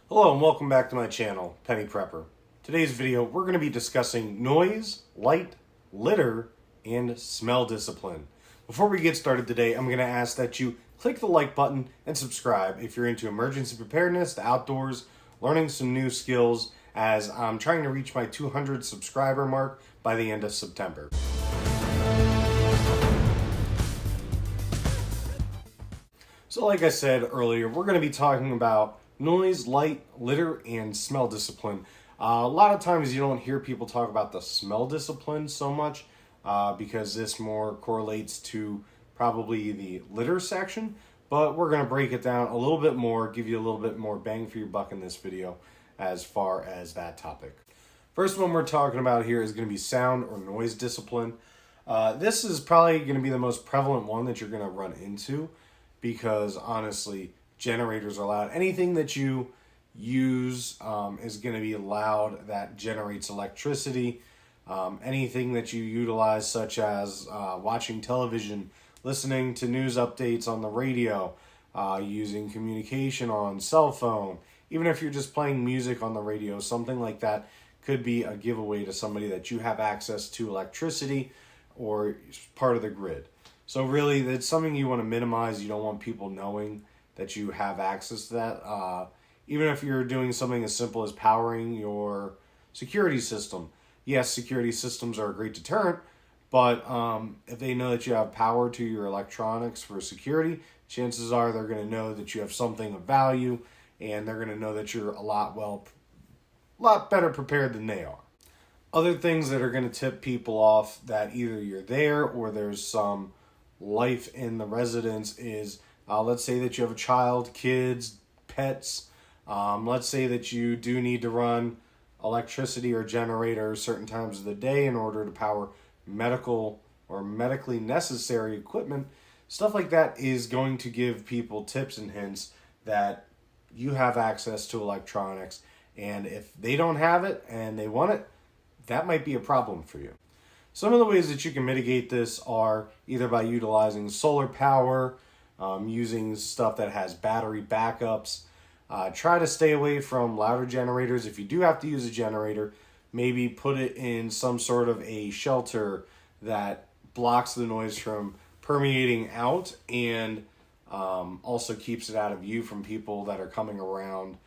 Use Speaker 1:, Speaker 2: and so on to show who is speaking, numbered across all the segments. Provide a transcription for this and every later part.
Speaker 1: Hello and welcome back to my channel, Penny Prepper. Today's video, we're going to be discussing noise, light, litter, and smell discipline. Before we get started today, I'm going to ask that you click the like button and subscribe if you're into emergency preparedness, the outdoors, learning some new skills, as I'm trying to reach my 200 subscriber mark by the end of September. So like I said earlier, we're going to be talking about noise, light, litter, and smell discipline. A lot of times you don't hear people talk about the smell discipline so much because this more correlates to probably the litter section, but we're going to break it down a little bit more, give you a little bit more bang for your buck in this video as far as that topic. First one we're talking about here is going to be sound or noise discipline. This is probably going to be the most prevalent one that you're going to run into, because honestly, generators are loud. Anything that you use is going to be loud that generates electricity. Anything that you utilize, such as watching television, listening to news updates on the radio, using communication on cell phone, even if you're just playing music on the radio, something like that could be a giveaway to somebody that you have access to electricity or part of the grid. So really, that's something you want to minimize. You don't want people knowing that you have access to that. Even if you're doing something as simple as powering your security system. Yes, security systems are a great deterrent, but if they know that you have power to your electronics for security, chances are they're going to know that you have something of value, and they're going to know that you're a lot better prepared than they are. Other things that are going to tip people off that either you're there or there's some life in the residence is, let's say that you have a child, kids, pets. Let's say that you do need to run electricity or generator certain times of the day in order to power medical or medically necessary equipment. Stuff like that is going to give people tips and hints that you have access to electronics, and if they don't have it and they want it, that might be a problem for you. Some of the ways that you can mitigate this are either by utilizing solar power, using stuff that has battery backups. Try to stay away from louder generators. If you do have to use a generator, maybe put it in some sort of a shelter that blocks the noise from permeating out and also keeps it out of view from people that are coming around.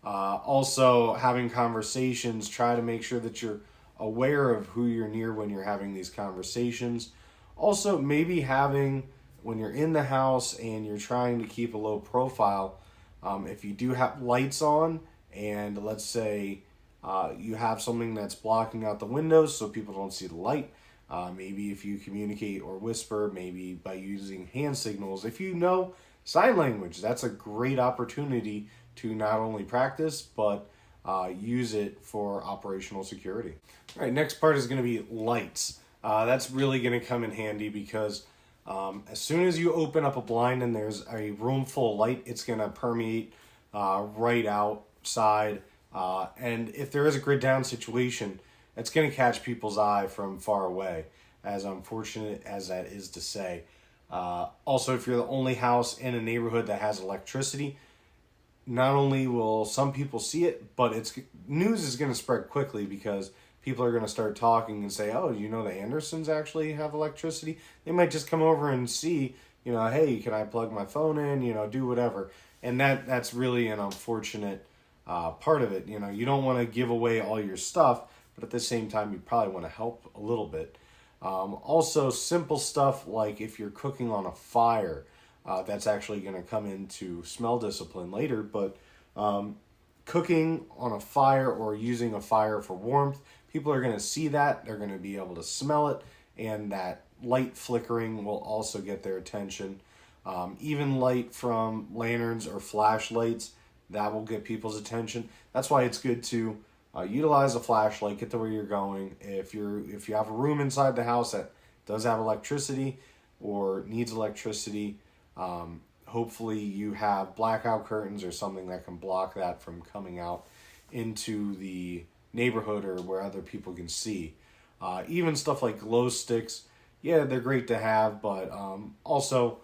Speaker 1: Also, having conversations, try to make sure that you're aware of who you're near when you're having these conversations. Also, maybe having, when you're in the house and you're trying to keep a low profile, if you do have lights on and let's say you have something that's blocking out the windows so people don't see the light, maybe if you communicate or whisper, maybe by using hand signals. If you know sign language, that's a great opportunity to not only practice but use it for operational security. All right, next part is going to be lights. That's really going to come in handy because as soon as you open up a blind and there's a room full of light, it's going to permeate right outside. And if there is a grid down situation, it's going to catch people's eye from far away, as unfortunate as that is to say. Also, if you're the only house in a neighborhood that has electricity, not only will some people see it, but news is going to spread quickly because people are going to start talking and say, oh, you know the Andersons actually have electricity? They might just come over and see, hey, can I plug my phone in, do whatever. And that's really an unfortunate part of it. You don't want to give away all your stuff, but at the same time, you probably want to help a little bit. Also, simple stuff like if you're cooking on a fire, that's actually going to come into smell discipline later, but cooking on a fire or using a fire for warmth, people are going to see that, they're going to be able to smell it, and that light flickering will also get their attention. Even light from lanterns or flashlights, that will get people's attention. That's why it's good to utilize a flashlight, get to where you're going. If you have a room inside the house that does have electricity or needs electricity, hopefully you have blackout curtains or something that can block that from coming out into the neighborhood or where other people can see. Even stuff like glow sticks, yeah, they're great to have, but also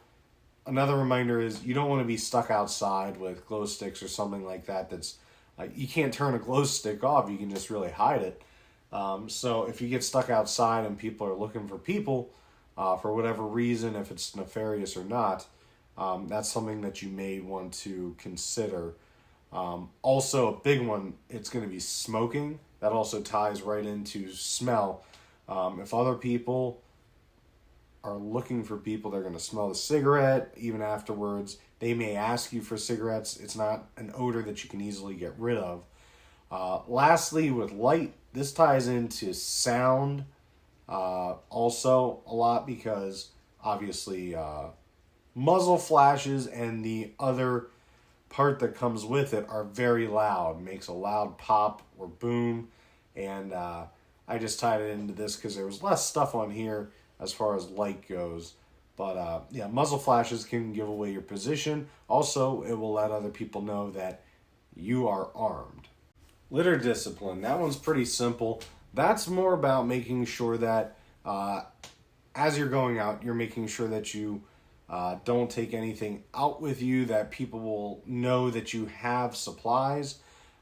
Speaker 1: another reminder is you don't want to be stuck outside with glow sticks or something like that that's You can't turn a glow stick off. You can just really hide it. So if you get stuck outside and people are looking for people for whatever reason, if it's nefarious or not, that's something that you may want to consider. Also, a big one, it's going to be smoking. That also ties right into smell. If other people are looking for people, they're going to smell the cigarette. Even afterwards, they may ask you for cigarettes. It's not an odor that you can easily get rid of. Lastly, with light, this ties into sound also a lot, because obviously muzzle flashes and the other part that comes with it are very loud. Makes a loud pop or boom. And I just tied it into this because there was less stuff on here as far as light goes. But yeah, muzzle flashes can give away your position. Also, it will let other people know that you are armed. Litter discipline, that one's pretty simple. That's more about making sure that as you're going out, you're making sure that you don't take anything out with you, that people will know that you have supplies.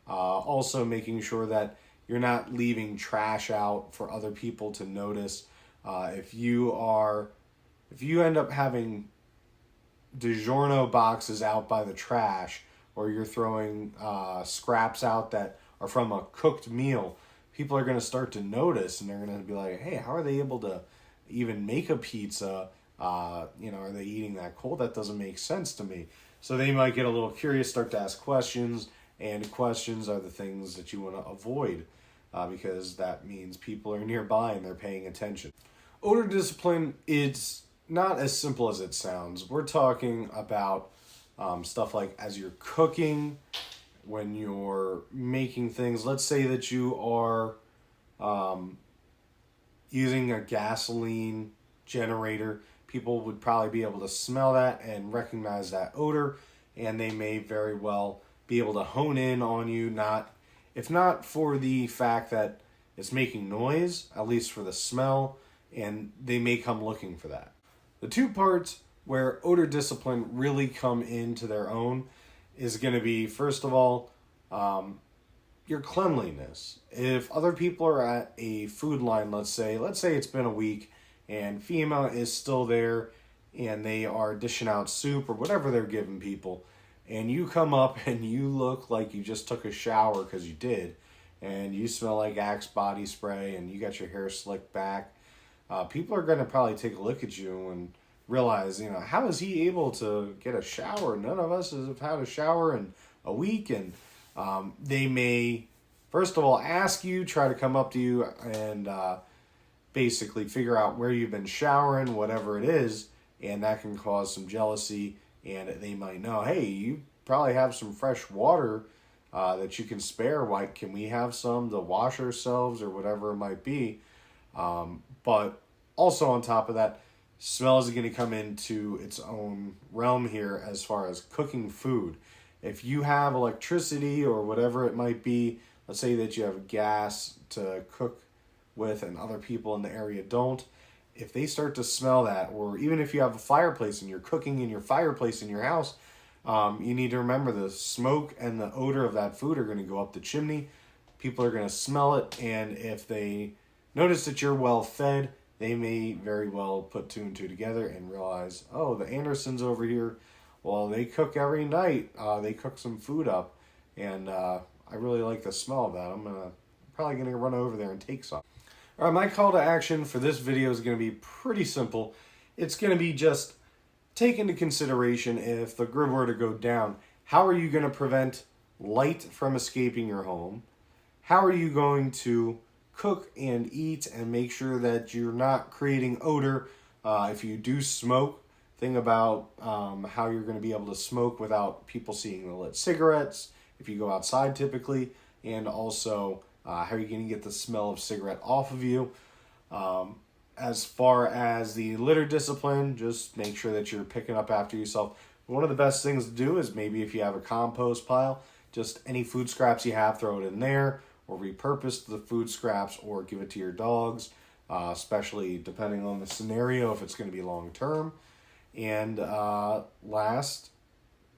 Speaker 1: Also making sure that you're not leaving trash out for other people to notice. If you end up having DiGiorno boxes out by the trash, or you're throwing scraps out that are from a cooked meal, people are going to start to notice, and they're going to be like, hey, how are they able to even make a pizza? Are they eating that cold? That doesn't make sense to me. So they might get a little curious, start to ask questions, and questions are the things that you want to avoid because that means people are nearby and they're paying attention. Odor discipline, it's not as simple as it sounds. We're talking about stuff like as you're cooking, when you're making things. Let's say that you are using a gasoline generator. People would probably be able to smell that and recognize that odor, and they may very well be able to hone in on you, if not for the fact that it's making noise, at least for the smell, and they may come looking for that. The two parts where odor discipline really come into their own is going to be, first of all, your cleanliness. If other people are at a food line, let's say it's been a week and FEMA is still there and they are dishing out soup or whatever they're giving people, and you come up and you look like you just took a shower, because you did, and you smell like Axe body spray and you got your hair slicked back, people are going to probably take a look at you and realize, how is he able to get a shower? None of us have had a shower in a week. And they may, first of all, ask you, try to come up to you and basically figure out where you've been showering, whatever it is, and that can cause some jealousy. And they might know, hey, you probably have some fresh water that you can spare. Why can we have some to wash ourselves or whatever it might be? But also on top of that, smell is going to come into its own realm here as far as cooking food. If you have electricity or whatever it might be, let's say that you have gas to cook with and other people in the area don't, if they start to smell that, or even if you have a fireplace and you're cooking in your fireplace in your house, you need to remember the smoke and the odor of that food are going to go up the chimney. People are going to smell it, and if they notice that you're well fed, they may very well put two and two together and realize, oh, the Andersons over here, well, they cook every night. They cook some food up, and I really like the smell of that. I'm probably going to run over there and take some. All right, my call to action for this video is going to be pretty simple. It's going to be just take into consideration, if the grid were to go down, how are you going to prevent light from escaping your home? How are you going to cook and eat and make sure that you're not creating odor? If you do smoke, think about how you're going to be able to smoke without people seeing the lit cigarettes if you go outside typically, and also how are you going to get the smell of cigarette off of you. As far as the litter discipline, just make sure that you're picking up after yourself. One of the best things to do is maybe if you have a compost pile, just any food scraps you have, throw it in there, or repurpose the food scraps, or give it to your dogs, especially depending on the scenario, if it's going to be long term. And last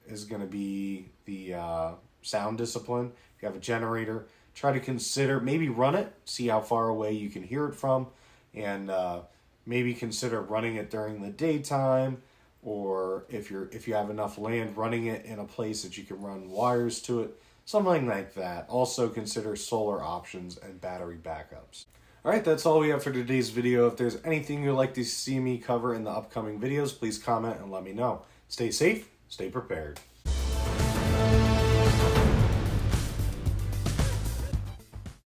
Speaker 1: is going to be the sound discipline. If you have a generator, try to consider maybe run it, see how far away you can hear it from, and maybe consider running it during the daytime, or if you have enough land, running it in a place that you can run wires to it, something like that. Also consider solar options and battery backups. All right, that's all we have for today's video. If there's anything you'd like to see me cover in the upcoming videos, please comment and let me know. Stay safe, stay prepared.